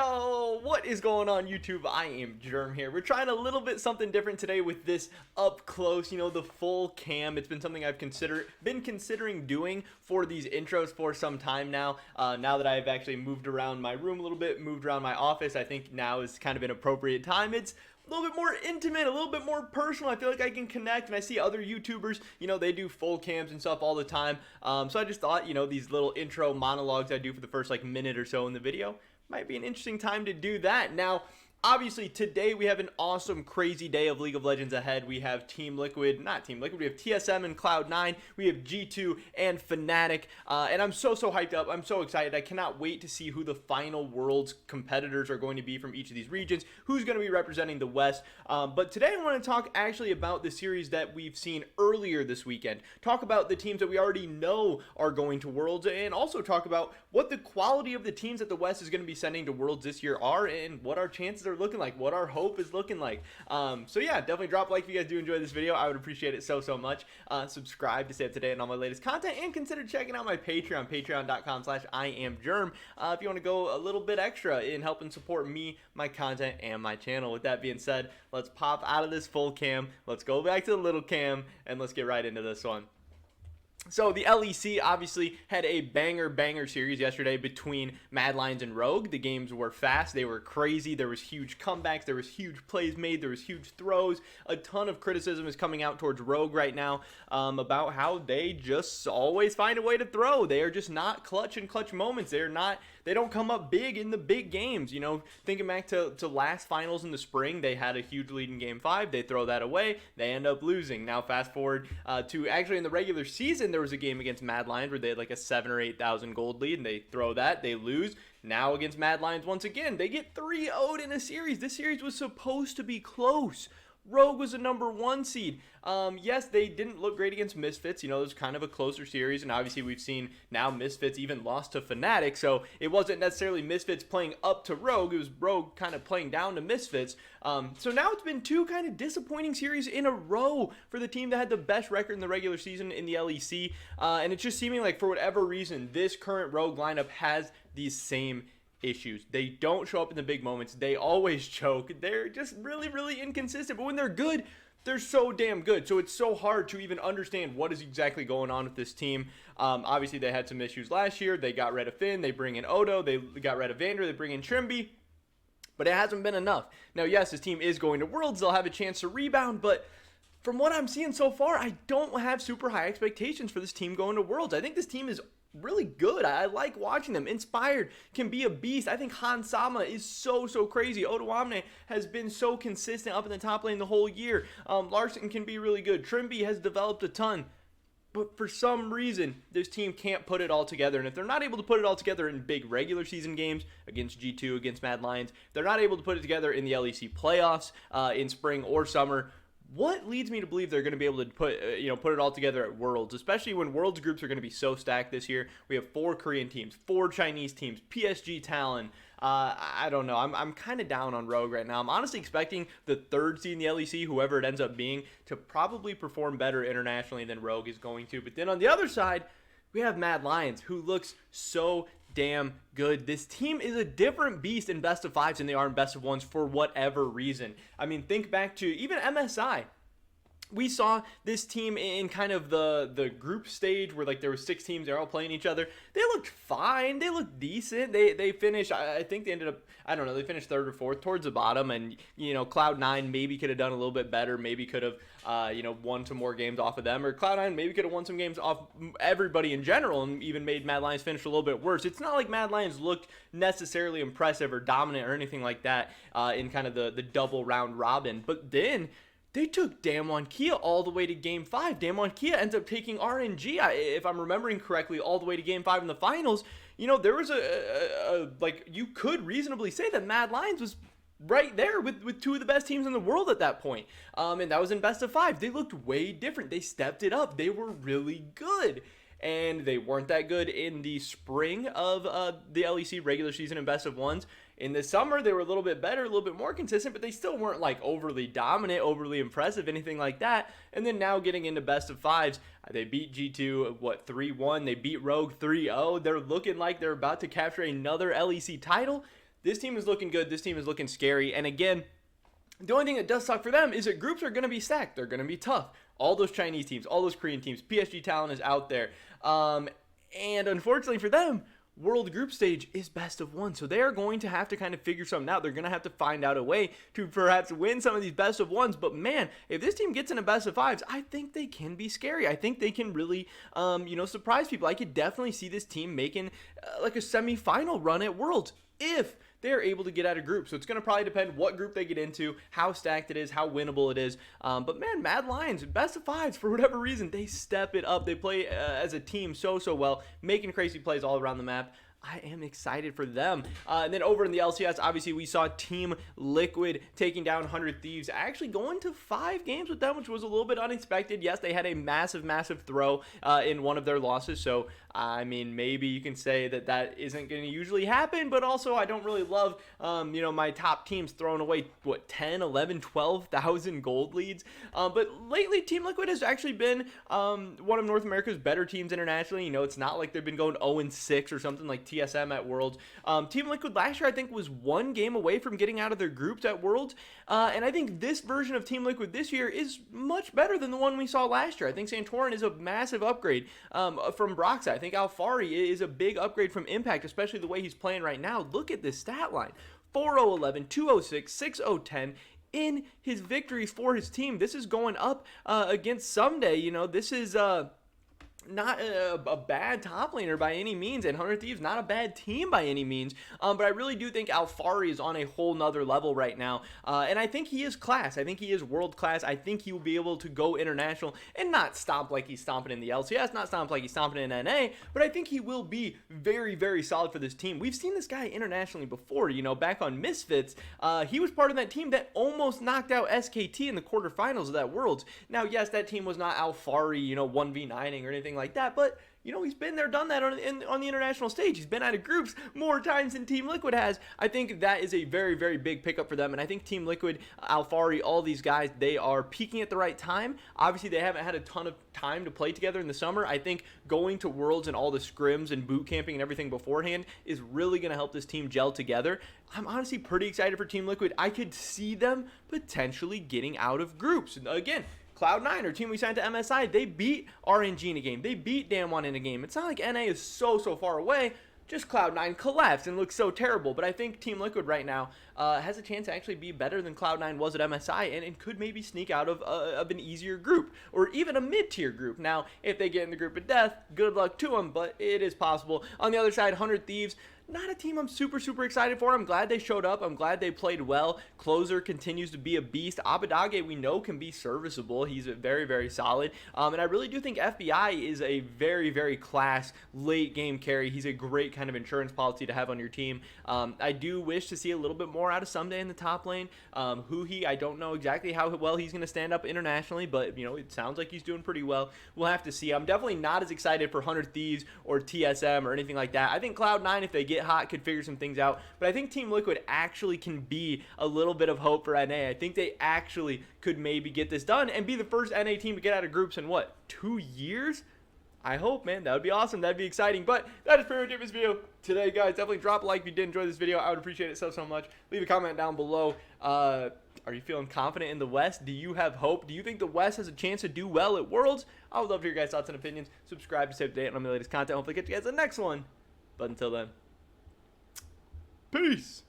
Yo, what is going on YouTube? I am Germ here. We're trying a little bit something different today with this up close, the full cam. It's been something I've been considering doing for these intros for some time now. Now that I've actually moved around my room a little bit, moved around my office, I think now is kind of an appropriate time. It's a little bit more intimate, a little bit more personal. I feel like I can connect, and I see other YouTubers, they do full cams and stuff all the time. So I just thought, these little intro monologues I do for the first minute or so in the video might be an interesting time to do that. Now, obviously, today we have an awesome, crazy day of League of Legends ahead. We have we have TSM and Cloud9, we have G2 and Fnatic, and I'm so hyped up. I'm so excited. I cannot wait to see who the final Worlds competitors are going to be from each of these regions, who's going to be representing the West. But today I want to talk actually about the series that we've seen earlier this weekend, talk about the teams that we already know are going to Worlds, and also talk about what the quality of the teams that the West is going to be sending to Worlds this year are, and what our chances are looking like, what our hope is looking like. So yeah, definitely drop a like if you guys do enjoy this video. I would appreciate it so much. Subscribe to stay up to date on all my latest content, and consider checking out my Patreon, patreon.com/IamGerm, if you want to go a little bit extra in helping support me, my content, and my channel. With that being said, let's pop out of this full cam, let's go back to the little cam, and let's get right into this one. So the LEC obviously had a banger series yesterday between Mad Lions and Rogue. The games were fast, they were crazy, there was huge comebacks, there was huge plays made, there was huge throws. A ton of criticism is coming out towards Rogue right now about how they just always find a way to throw. They are just not clutch in clutch moments. They don't come up big in the big games. Thinking back to last finals in the spring, they had a huge lead in game 5. They throw that away, they end up losing. Now fast forward to actually in the regular season, there was a game against Mad Lions where they had like a 7,000 or 8,000 gold lead, and they throw that, they lose. Now against Mad Lions once again, they get 3-0'd in a series. This series was supposed to be close. Rogue was a #1 seed. Yes, they didn't look great against Misfits. It was kind of a closer series, and obviously we've seen now Misfits even lost to Fnatic, so it wasn't necessarily Misfits playing up to Rogue, it was Rogue kind of playing down to Misfits. So now it's been two kind of disappointing series in a row for the team that had the best record in the regular season in the LEC, and it's just seeming like for whatever reason, this current Rogue lineup has these same issues. They don't show up in the big moments. They always choke. They're just really inconsistent. But when they're good, they're so damn good. So it's so hard to even understand what is exactly going on with this team. Obviously, they had some issues last year. They got rid of Finn. They bring in Odo. They got rid of Vander. They bring in Trimby. But it hasn't been enough. Now, yes, this team is going to Worlds. They'll have a chance to rebound. But from what I'm seeing so far, I don't have super high expectations for this team going to Worlds. I think this team is really good. I like watching them. Inspired can be a beast. I think Han Sama is so crazy. Odoamne has been so consistent up in the top lane the whole year. Larson can be really good. Trimby has developed a ton. But for some reason, this team can't put it all together. And if they're not able to put it all together in big regular season games against G2, against Mad Lions, if they're not able to put it together in the LEC playoffs in spring or summer, what leads me to believe they're going to be able to put it all together at Worlds, especially when Worlds groups are going to be so stacked this year? We have 4 Korean teams, 4 Chinese teams, PSG Talon. I don't know. I'm kind of down on Rogue right now. I'm honestly expecting the 3rd seed in the LEC, whoever it ends up being, to probably perform better internationally than Rogue is going to. But then on the other side, we have Mad Lions, who looks so damn good. This team is a different beast in best of 5s than they are in best of 1s for whatever reason. I mean, think back to even MSI. We saw this team in kind of the group stage where there were 6 teams, they're all playing each other. They looked fine. They looked decent. They finished, I think they ended up, I don't know, they finished 3rd or 4th towards the bottom, and Cloud9 maybe could have done a little bit better, maybe could have won some more games off of them, or Cloud9 maybe could have won some games off everybody in general and even made Mad Lions finish a little bit worse. It's not like Mad Lions looked necessarily impressive or dominant or anything like that in kind of the double round robin, but then they took Damwon Kia all the way to Game 5. Damwon Kia ends up taking RNG, if I'm remembering correctly, all the way to Game 5 in the finals. There was you could reasonably say that Mad Lions was right there with 2 of the best teams in the world at that point. And that was in best of 5. They looked way different. They stepped it up. They were really good. And they weren't that good in the spring of the LEC regular season and best of 1s. In the summer, they were a little bit better, a little bit more consistent, but they still weren't overly dominant, overly impressive, anything like that. And then now getting into best of 5s, they beat G2, 3-1. They beat Rogue 3-0. They're looking like they're about to capture another LEC title. this team is looking good. This team is looking scary. And again, the only thing that does suck for them is that groups are going to be stacked. They're going to be tough. All those Chinese teams, all those Korean teams, PSG talent is out there. And unfortunately for them, World Group Stage is best of one. So they are going to have to kind of figure something out. They're going to have to find out a way to perhaps win some of these best of ones. But man, if this team gets in a best of fives, I think they can be scary. I think they can really, surprise people. I could definitely see this team making like a semifinal run at Worlds if they're able to get out of groups. So it's going to probably depend what group they get into, how stacked it is, how winnable it is. But man, Mad Lions, best of fives, for whatever reason, they step it up. They play as a team so well, making crazy plays all around the map. I am excited for them. And then over in the LCS, obviously, we saw Team Liquid taking down 100 Thieves, actually going to 5 games with them, which was a little bit unexpected. Yes, they had a massive throw in one of their losses. So, I mean, maybe you can say that isn't going to usually happen. But also, I don't really love, my top teams throwing away, 10, 11, 12,000 gold leads. But lately, Team Liquid has actually been one of North America's better teams internationally. It's not like they've been going 0-6 or something like TSM at Worlds. Team Liquid last year, I think, was 1 game away from getting out of their groups at Worlds. And I think this version of Team Liquid this year is much better than the one we saw last year. I think Santorin is a massive upgrade from Broxah. I think Alfari is a big upgrade from Impact, especially the way he's playing right now. Look at this stat line. 4-0-11, 2-0-6, 6-0-10 in his victories for his team. This is going up against Someday. This is not a bad top laner by any means, and 100 Thieves not a bad team by any means, but I really do think Alfari is on a whole nother level right now, and I think he is class. I think he is world class. I think he will be able to go international and not stomp like he's stomping in the LCS, not stomp like he's stomping in NA, but I think he will be very solid for this team. We've seen this guy internationally before, back on Misfits. He was part of that team that almost knocked out SKT in the quarterfinals of that Worlds. Now, yes, that team was not Alfari, 1v9ing or anything like that, but he's been there, done that on the international stage. He's been out of groups more times than Team Liquid has. I think that is a very big pickup for them, and I think Team Liquid, Alfari, all these guys, they are peaking at the right time. Obviously, they haven't had a ton of time to play together in the summer. I think going to Worlds and all the scrims and boot camping and everything beforehand is really going to help this team gel together. I'm honestly pretty excited for Team Liquid. I could see them potentially getting out of groups. Again, Cloud9, our team we signed to MSI, they beat RNG in a game. They beat Damwon in a game. It's not like NA is so far away. Just Cloud9 collapsed and looks so terrible. But I think Team Liquid right now has a chance to actually be better than Cloud9 was at MSI and could maybe sneak out of an easier group or even a mid-tier group. Now, if they get in the group of death, good luck to them, but it is possible. On the other side, 100 Thieves, not a team I'm super excited for. I'm glad they showed up. I'm glad they played well. Closer continues to be a beast. Abadage, we know, can be serviceable. He's very solid. And I really do think FBI is a very class late game carry. He's a great kind of insurance policy to have on your team. I do wish to see a little bit more out of Someday in the top lane. Huhi, I don't know exactly how well he's going to stand up internationally, but it sounds like he's doing pretty well. We'll have to see. I'm definitely not as excited for 100 Thieves or TSM or anything like that. I think Cloud9, if they get hot, could figure some things out, but I think Team Liquid actually can be a little bit of hope for NA. I think they actually could maybe get this done and be the first NA team to get out of groups in 2 years? I hope, man. That would be awesome. That'd be exciting. But that is pretty much it for this video today, guys. Definitely drop a like if you did enjoy this video. I would appreciate it so much. Leave a comment down below. Are you feeling confident in the West? Do you have hope? Do you think the West has a chance to do well at Worlds? I would love to hear your guys' thoughts and opinions. Subscribe to stay up to date on my latest content. Hopefully get you guys the next one. But until then, peace.